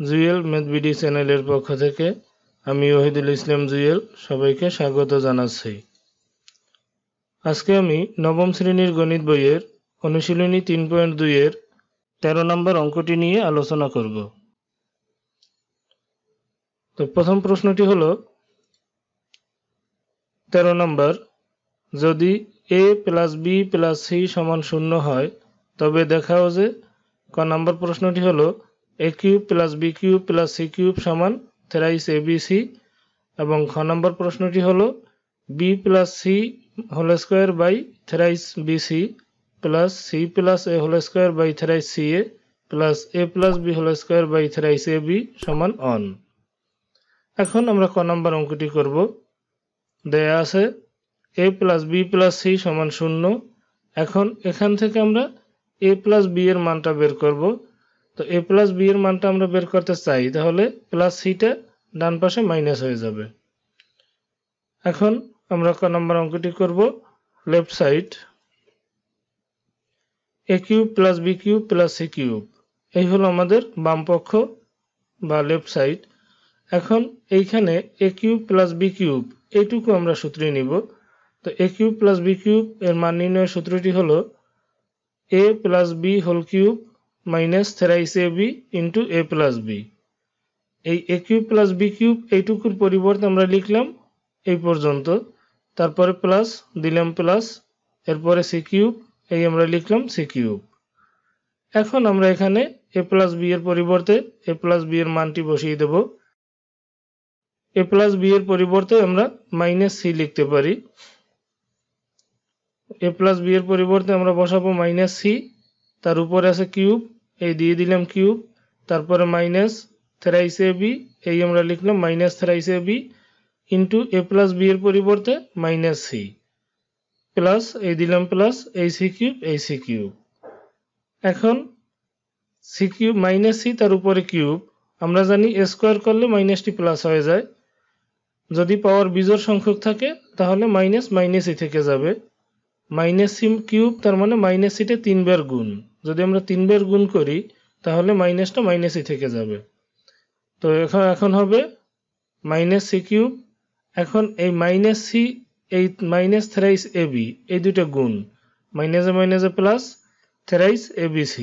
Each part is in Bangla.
জুয়েল ম্যাথবিডি চ্যানেলের পক্ষ থেকে আমি ওহিদুল ইসলাম জুয়েল সবাইকে স্বাগত জানাচ্ছি। আজকে আমি নবম শ্রেণীর গণিত বইয়ের অনুশীলনী 3.2 এর 13 নম্বর অঙ্কটি নিয়ে আলোচনা করব। তো প্রথম প্রশ্নটি হলো 13 নম্বর, যদি a + b + c = 0 হয় তবে দেখাও যে ক নম্বর প্রশ্নটি হলো a³ + b³ + c³ = 3 abc এবং খ নম্বর প্রশ্নটি হলো b + c² / 3 bc + c + a² / 3 ca + a + b² / 3 ab = 1। এখন আমরা ক নম্বর অঙ্কটি করব। দেয়া আছে a + b + c = 0। এখন এখান থেকে আমরা a + b এর মানটা বের করব। তো a + b এর মানটা আমরা বের করতে চাই, তাহলে প্লাস সিটা ডান পাশে মাইনাস হয়ে যাবে। এখন আমরা ক নম্বর অঙ্কটি করব। Left side a³ + b³ + c³ এই হলো আমাদের বাম পক্ষ বা লেফট সাইড। এখন এইখানে a³ + b³ এইটুকু আমরা সূত্রে নিব। তো a³ + b³ এর মান নির্ণয়ের সূত্রটি হলো a + b² - 3ab * a + b। এই a³ + b³ এইটুকুর পরিবর্তে আমরা লিখলাম এই পর্যন্ত, তারপরে প্লাস দিলাম প্লাস, এরপরে c³ এই আমরা লিখলাম c³। এখন আমরা এখানে a + b এর পরিবর্তে a + b এর মানটি বসিয়ে দেব। a + b এর পরিবর্তে আমরা -c লিখতে পারি। a + b এর পরিবর্তে আমরা বসাবো -c, তার উপরে আছে কিউব, এই দিয়ে দিলাম কিউব, তারপরে -3ab এই আমরা লিখলাম -3ab ইন্টু a + b এর পরিবর্তে -c প্লাস এই দিলাম প্লাস এই c³ এই c³। এখন c³ -c তার উপরে কিউব, আমরা জানি a স্কয়ার করলে মাইনাসটি প্লাস হয়ে যায়। যদি পাওয়ার বিজোড় সংখ্যক থাকে তাহলে -c থেকে যাবে। -c³ তার মানে -cটা 3 বার গুণ, যদি আমরা 3 বার গুণ করি তাহলে মাইনাসটা -c থেকে যাবে। তো এখন হবে -c³। এখন এই -c এই -3ab এই দুটো গুণ, মাইনাসে মাইনাসে প্লাস 3 abc,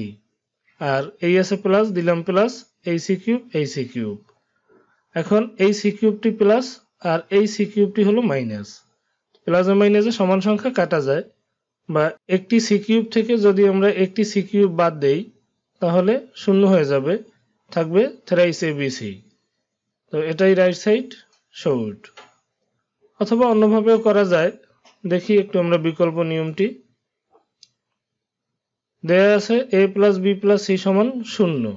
আর এই আছে প্লাস দিলাম প্লাস এই c³ এই c³। এখন এই c³ প্লাস আর এই c³ হলো মাইনাস। প্লাস আর মাইনাসে সমান সংখ্যা কাটা যায়, বা একটি c³ থেকে যদি আমরা একটি c³ বাদ দেই তাহলে শূন্য হয়ে যাবে, থাকবে 3 abc। তো এটাই রাইট সাইড সল্ভড। অথবা অন্যভাবেও করা যায়, দেখি একটু আমরা বিকল্প নিয়মটি। দেয়া আছে a + b + c = 0।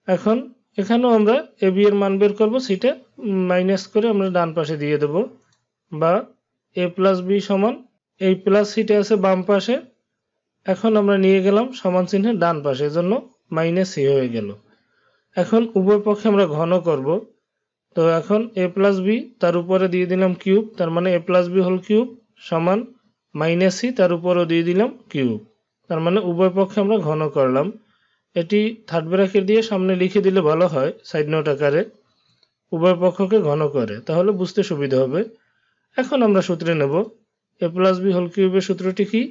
এখন এখানেও আমরা ab এর মান বের করব, সেটা মাইনাস করে আমরা ডান পাশে দিয়ে দেব, বা a + b সমান এই প্লাস সিটা আছে বাম পাশে, এখন আমরা নিয়ে গেলাম সমান চিহ্নের ডান পাশে, এজন্য -c হয়ে গেল। এখন উভয় পক্ষে আমরা ঘন করব। তো এখন a + b তার উপরে দিয়ে দিলাম কিউব, তার মানে a + b³ সমান -c তার উপরেও দিয়ে দিলাম কিউব, তার মানে উভয় পক্ষে আমরা ঘন করলাম। এটি থার্ড ব্র্যাকেট দিয়ে সামনে লিখে দিলে ভালো হয় সাইড নোট আকারে, উভয় পক্ষকে ঘন করে, তাহলে বুঝতে সুবিধা হবে। এখন আমরা সূত্রে নেব a + b³ এর সূত্রটি কি?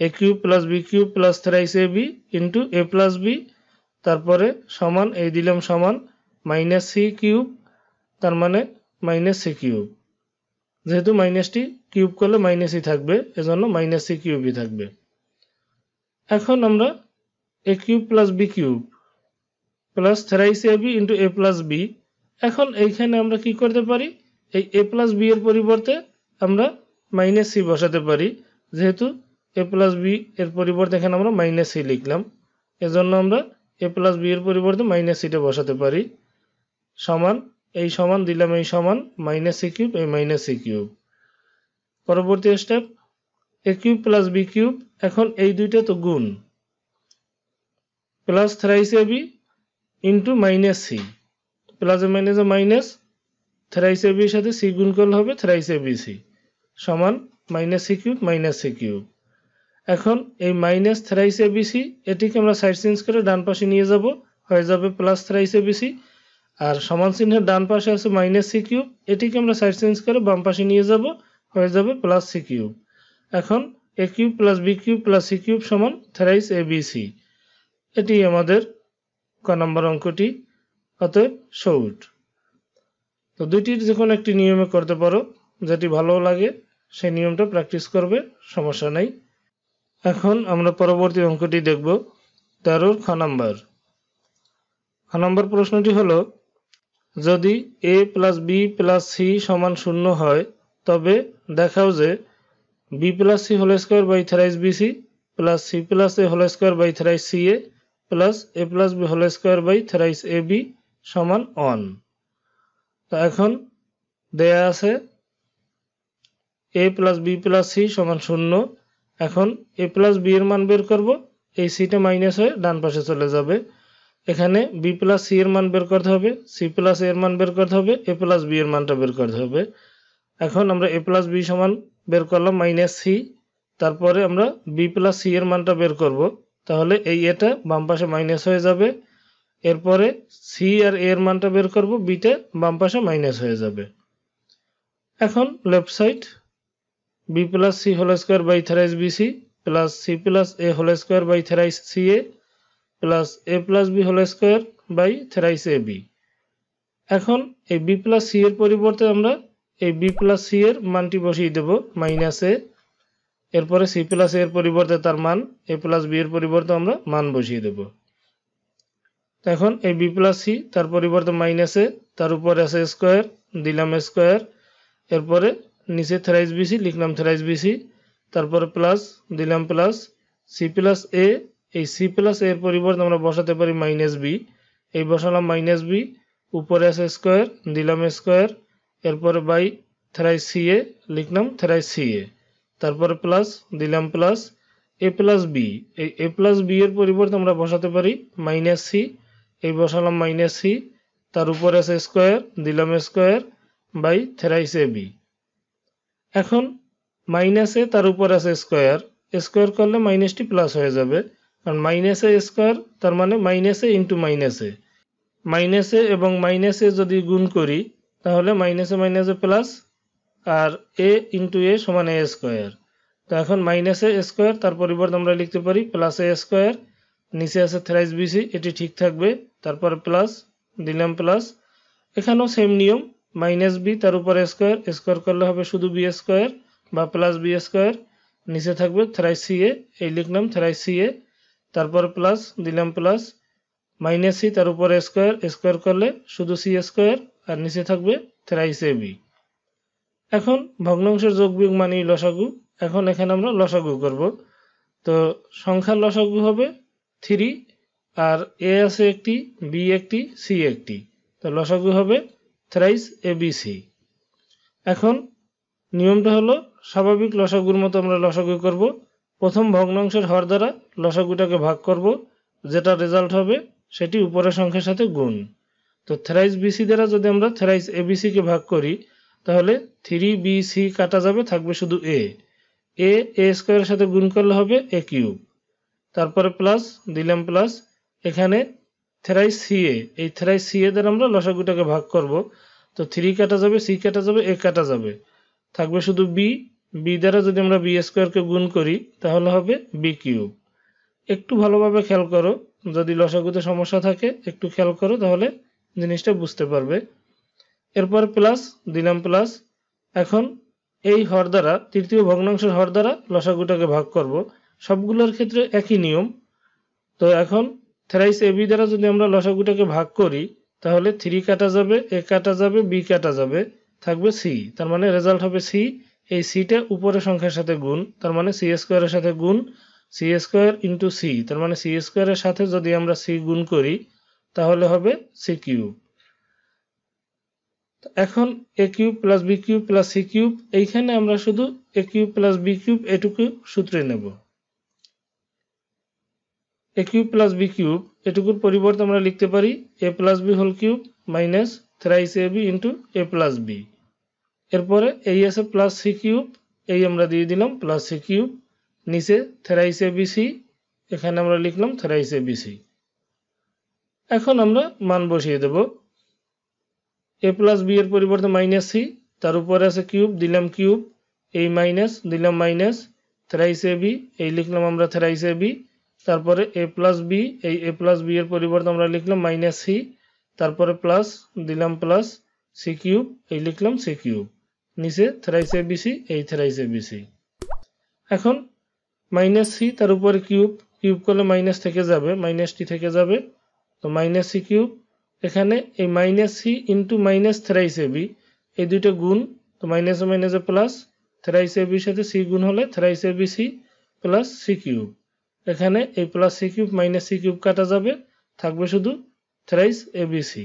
a³ + b³ + 3ab into a + b, তারপরে সমান এই দিলাম সমান -c³ তার মানে -c³, যেহেতু মাইনাসটি কিউব করলে -c থাকবে, এজন্য -c³ থাকবে। এখন আমরা a³ + b³ + 3ab into a + b, এখন এইখানে আমরা কি করতে পারি, এই a + b এর পরিবর্তে আমরা -c বসাতে পারি। যেহেতু a + b এর পরিবর্তে এখানে আমরা -c লিখলাম, এজন্য আমরা a + b এর পরিবর্তে -cটা বসাতে পারি। সমান এই সমান দিলাম এই সমান -c³ এই -c³। পরবর্তী স্টেপ a³ + b³ এখন এই দুইটা তো গুণ, plus 3ab into -c, plus মাইনাসে মাইনাস, 3ab এর সাথে c গুণ করলে হবে 3abc সমান -c³ -c³। এখন এই -3abc এটিকে আমরা সাইড চেঞ্জ করে ডান পাশে নিয়ে যাব, হয়ে যাবে প্লাস থ্রাইস এবিসি। আর সমান চিহ্নের ডান পাশে আছে মাইনাস সি কিউব, এটিকে আমরা সাইড চেঞ্জ করে বাম পাশে নিয়ে যাব, হয়ে যাবে প্লাস সি কিউব। এখন A cube plus B cube plus C cube সমান থ্রাইস এবিসি। এটি আমাদের ক নম্বর অঙ্কটি, অতএব সৌট। তো দুইটির যে কোনো একটি নিয়মে করতে পারো, যেটি ভালো লাগে সেই নিয়মটা প্র্যাকটিস করবে, সমস্যা নেই। এখন আমরা পরবর্তী অঙ্কটি দেখব, 13 খ নম্বর। খ নম্বর প্রশ্নটি হলো, যদি a plus b plus c সমান 0 হয় তবে দেখাও যে b plus c whole square by thrice bc plus c plus a whole square by thrice c a plus a plus B whole square by thrice A b সমান 1। তো এখন দেয়া আছে a plus b plus c সমান 0। এখন a প্লাস বি এর মান বের করব, এই সিটা মাইনাস হয়ে ডান পাশে চলে যাবে। এখানে বি প্লাস সি এর মান বের করতে হবে, সি প্লাস এর মান বের করতে হবে, এ প্লাস বি এর মানটা বের করতে হবে। এখন আমরা এ প্লাস বি সমান বের করলাম মাইনাস সি, তারপরে আমরা বি প্লাস সি এর মানটা বের করব, তাহলে এই এটা বাম পাশে মাইনাস হয়ে যাবে। এরপরে সি আর এর মানটা বের করব, বিটা বাম পাশে মাইনাস হয়ে যাবে। এখন left side b plus c whole square by thrice bc plus c plus a whole square by thrice c a plus a plus B whole square by thrice A b. এখন এই বি প্লাস সি এর পরিবর্তে আমরা এই বি প্লাস সি এর মানটি বসিয়ে দেব মাইনাস এ, এরপরে সি প্লাস এর পরিবর্তে তার মান, এ প্লাস বি এর পরিবর্তে আমরা মান বসিয়ে দেব। এখন এই বি প্লাস সি তার পরিবর্তে মাইনাস এ, তার উপরে আছে স্কয়ার, দিলাম স্কয়ার, এরপরে নিচে থ্রাইস বিসি লিখলাম থ্রাইস বিসি, তারপরে প্লাস দিলাম প্লাস সি প্লাস এ, এই সি প্লাস এর পরিবর্তে আমরা বসাতে পারি মাইনাস বি, এই বসালাম মাইনাস বি, উপরে আছে স্কয়ার, দিলাম স্কয়ার, এরপরে বাই থ্রাইস সি এ লিখলাম থ্রাইস সি এ, তারপরে প্লাস দিলাম প্লাস এ প্লাস বি, এই এ প্লাস বি এর পরিবর্তে আমরা বসাতে পারি মাইনাস সি, এই বসালাম মাইনাস সি, তার উপরে আছে স্কয়ার, দিলাম square by thrice A b. এখন মাইনাসে তার উপর আছে স্কয়ার, স্কয়ার করলে মাইনাসটি প্লাস হয়ে যাবে, কারণ মাইনাসে স্কয়ার তার মানে মাইনাসে ইন্টু মাইনাসে, মাইনাসে এবং মাইনাসে যদি গুণ করি তাহলে মাইনাসে মাইনাসে প্লাস, আর এ ইন্টু এ সমান এ স্কয়ার। তো এখন মাইনাসে স্কয়ার তার পরিবর্তে আমরা লিখতে পারি প্লাস এ স্কয়ার, নিচে আছে থ্রাইস বিসি, এটি ঠিক থাকবে, তারপর প্লাস দিলাম প্লাস, এখানেও সেম নিয়ম, মাইনাস বি তার উপরে স্কয়ার, স্কয়ার করলে হবে শুধু বি স্কয়ার বা প্লাস বি স্কয়ার, নিচে থাকবে থ্রাইস সি এ, এই লিখলাম থ্রাইস সি এ, তারপর প্লাস দিলাম প্লাস মাইনাস সি তার উপরে স্কয়ার, স্কয়ার করলে শুধু সি স্কয়ার, আর নিচে থাকবে থ্রাইস এ বি। এখন ভগ্নাংশের যোগবিয়োগ মানেই লসাগু, এখন এখানে আমরা লসাগু করব। তো সংখ্যার লসাগু হবে 3, আর এ আছে একটি, বি একটি, সি একটি, তো লসাগু হবে থ্রাইস এ বি সি। এখন নিয়মটা হলো স্বাভাবিক লসাগুর মতো আমরা লসাগু করব। প্রথম ভগ্নাংশের হর দ্বারা লসাগুটাকে ভাগ করব, যেটা রেজাল্ট হবে সেটি উপরের সংখ্যার সাথে গুণ। তো থ্রাইস বিসি দ্বারা যদি আমরা থ্রাইস এবিসি কে ভাগ করি তাহলে 3bc কাটা যাবে, থাকবে শুধু এ, এ স্কয়ারের সাথে গুণ করলে হবে এ কিউব, তারপরে প্লাস দিলাম প্লাস, এখানে থ্রাইস সি এ, এই থ্রাইস সি এ দ্বারা আমরা লসাগুটাকে ভাগ করব। তো 3 কাটা যাবে, সি কাটা যাবে, এ কাটা যাবে, থাকবে শুধু বি, বি দ্বারা যদি আমরা বি স্কয়ারকে গুণ করি তাহলে হবে বি কিউব। একটু ভালোভাবে খেয়াল করো, যদি লসাগুতে সমস্যা থাকে একটু খেয়াল করো, তাহলে জিনিসটা বুঝতে পারবে। এরপর প্লাস দিলাম প্লাস, এখন এই হর দ্বারা তৃতীয় ভগ্নাংশের হর দ্বারা লসাগুটাকে ভাগ করব, সবগুলোর ক্ষেত্রে একই নিয়ম। তো এখন থ্রাইস এবি দ্বারা যদি আমরা লসাগুটাকে ভাগ করি তাহলে 3 কাটা যাবে, এ কাটা যাবে, বি কাটা যাবে, থাকবে সি, তার মানে রেজাল্ট হবে সি। এই সিটা উপরের সংখ্যার সাথে গুণ, তার মানে সি স্কয়ারের সাথে গুণ, সি স্কয়ার ইন্টু সি, তার মানে সি স্কয়ারের সাথে যদি আমরা সি গুণ করি তাহলে হবে সি কিউব। এখন A cube plus B cube plus C cube, এইখানে আমরা শুধু A cube plus B cube এটুকু সূত্রে নেব। A cube plus B cube এটুকুর পরিবর্তে আমরা লিখতে পারি A plus B whole cube minus thrice A B into A plus B. এরপরে এই আছে প্লাস সি কিউব, এই আমরা দিয়ে দিলাম প্লাস সি কিউব, নিচে থ্রাইস এ বি সি, এখানে আমরা লিখলাম থ্রাইস এ বি সি। এখন আমরা মান বসিয়ে দেব। a প্লাস বি এর পরিবর্তে মাইনাস সি, তার উপরে আছে কিউব, দিলাম কিউব, এই মাইনাস দিলাম মাইনাস, থ্রাইস এ বি, এই লিখলাম আমরা থ্রাইস এ বি, তারপরে a প্লাস বি, এই a প্লাস বি এর পরিবর্তে আমরা লিখলাম মাইনাস সি, তারপরে প্লাস দিলাম প্লাস সি কিউব, এই লিখলাম সি কিউব, নিচে থ্রাইস এ বি সি, এই থ্রাইস এ বি সি। এখন মাইনাস সি তার উপরে কিউব, কিউব করলে মাইনাস থেকে যাবে, মাইনাসটি থেকে যাবে, তো মাইনাস সি কিউব, এখানে এই minus C into minus thrice এ বি, এই দুইটা গুণ, তো মাইনাসে মাইনাসে প্লাস, থ্রাইস এ বির সাথে সি গুণ হলে থ্রাইস এ B C plus C cube, এখানে এই plus C cube minus C cube কাটা যাবে, থাকবে শুধু থ্রাইস এ বি সি।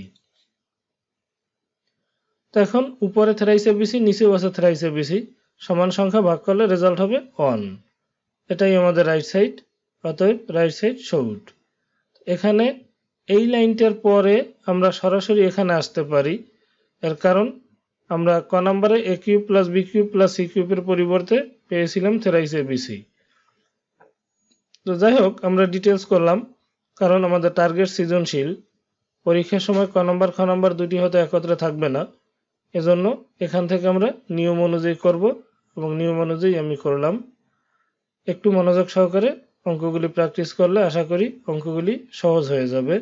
তো এখন উপরে থ্রাইস এ বি সি, নিচেও আছে থ্রাইস এ বি সি, সমান সংখ্যা ভাগ করলে রেজাল্ট হবে 1। এটাই আমাদের রাইট সাইড, অতএব রাইট সাইড সৌড। এখানে এই লাইনটার পরে আমরা সরাসরি এখানে আসতে পারি, এর কারণ আমরা ক নম্বরে A cube plus B cube plus C কিউবের পরিবর্তে পেয়েছিলাম থ্রাইস এ বি সি। তো যাই হোক, আমরা ডিটেলস করলাম, কারণ আমাদের টার্গেট সৃজনশীল, পরীক্ষার সময় ক নম্বর খ নম্বর দুটি হয়তো একত্রে থাকবে না, এজন্য এখান থেকে আমরা নিয়ম অনুযায়ী করব এবং নিয়ম অনুযায়ী আমি করলাম। একটু মনোযোগ সহকারে অঙ্কগুলি প্র্যাকটিস করলে আশা করি অঙ্কগুলি সহজ হয়ে যাবে।